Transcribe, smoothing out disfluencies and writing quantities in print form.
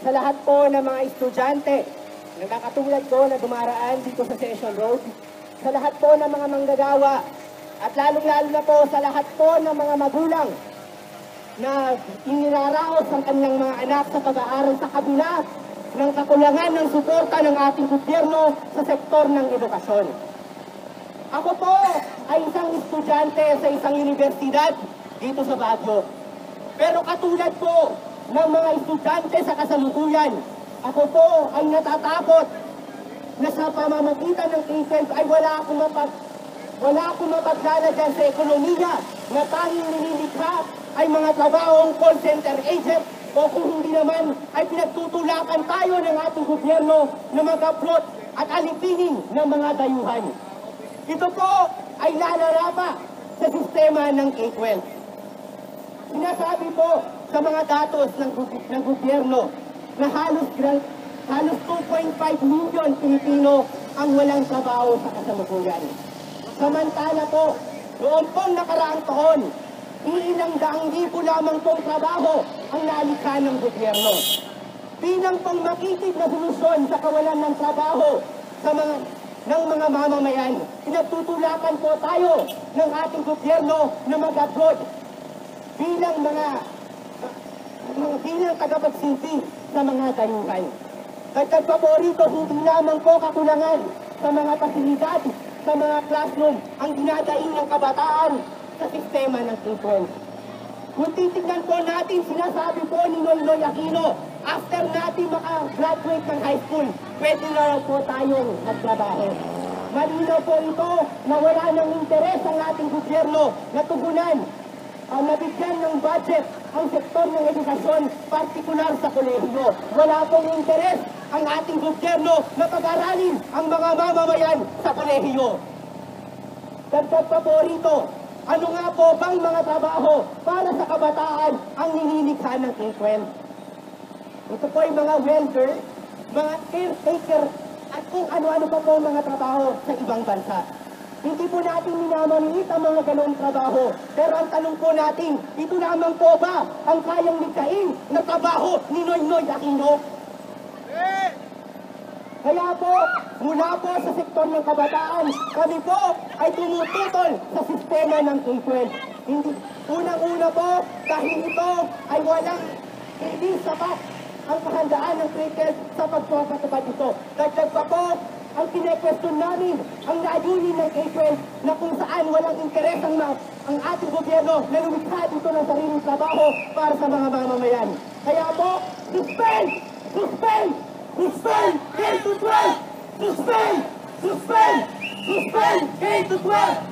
sa lahat po ng mga estudyante na nakatulad ko na dumaraan dito sa Session Road, sa lahat po ng mga manggagawa, at lalong-lalo na po sa lahat po ng mga magulang na iniraraos ang kanilang mga anak sa pag-aaral sa kabila ng kakulangan ng suporta ng ating gobyerno sa sektor ng edukasyon. Ako po ay isang estudyante sa isang universidad dito sa Baguio. Pero katulad po ng mga estudyante sa kasalukuyan, ako po ay natatakot na sa pamamagitan ng K-12 ay wala akong mapaglalagyan sa ekonomiya na tanging nililikha ay mga trabahong call center agent o kung hindi naman ay pinagtutulakan tayo ng ating gobyerno na mag-upload at alipinin ng mga dayuhan. Ito po ay lalarapa sa sistema ng K-12. Sinasabi po sa mga datos ng gobyerno na halos 2.5 milyon Pilipino ang walang trabaho sa kasalukuyan. Samantala po, noong pong nakaraang taon, ilang daang libo lamang pong trabaho ang nalikha ng gobyerno. Bilang pong makitid na solusyon sa kawalan ng trabaho ng mga mamamayan, pinagtutulakan po tayo ng ating gobyerno na mag-upload bilang tagapagsilbi sa mga dayuhan. Dagdag pa po rito, hindi lamang po kakulangan sa mga pasilidad, sa mga classroom ang dinadaing ng kabataan sa sistema ng K-12. Kung titignan po natin, sinasabi po ni Noynoy Aquino, after natin makagraduate ng high school, pwede na po tayong magtrabaho. Malinaw po ito na wala ng interes ang ating gobyerno na tugunan ang nabigyan ng budget ang sektor ng edukasyon, partikular sa kolehiyo. Wala pong interes ang ating gobyerno na pag-aralin ang mga mamamayan sa kolehiyo. Dagdag pa po rito, ano nga po bang mga trabaho para sa kabataan ang nililikha ng K-12? Ito po ay mga welder, mga caretaker, at kung ano-ano pa po mga trabaho sa ibang bansa. Hindi po natin minamaliit ang mga ganoong trabaho. Pero ang tanong po natin, ito lamang po ba ang kayang likhain na trabaho ni Noynoy Aquino? Kaya po, mula po sa sektor ng kabataan, kami po ay tumututol sa sistema ng K-12. Unang-una po, dahil ito ay hindi sapat ang kahandaan ng K-12 sa pagpapatupad ito. Dagdag pa po, ang kine-question namin, ang layunin ng K-12 na kung saan walang interes ang ating gobyerno na lumikha dito ng sariling trabaho para sa mga mamamayan. Kaya po, suspend! Suspend! Suspend! K-12! Suspend! Suspend! Suspend! K-12!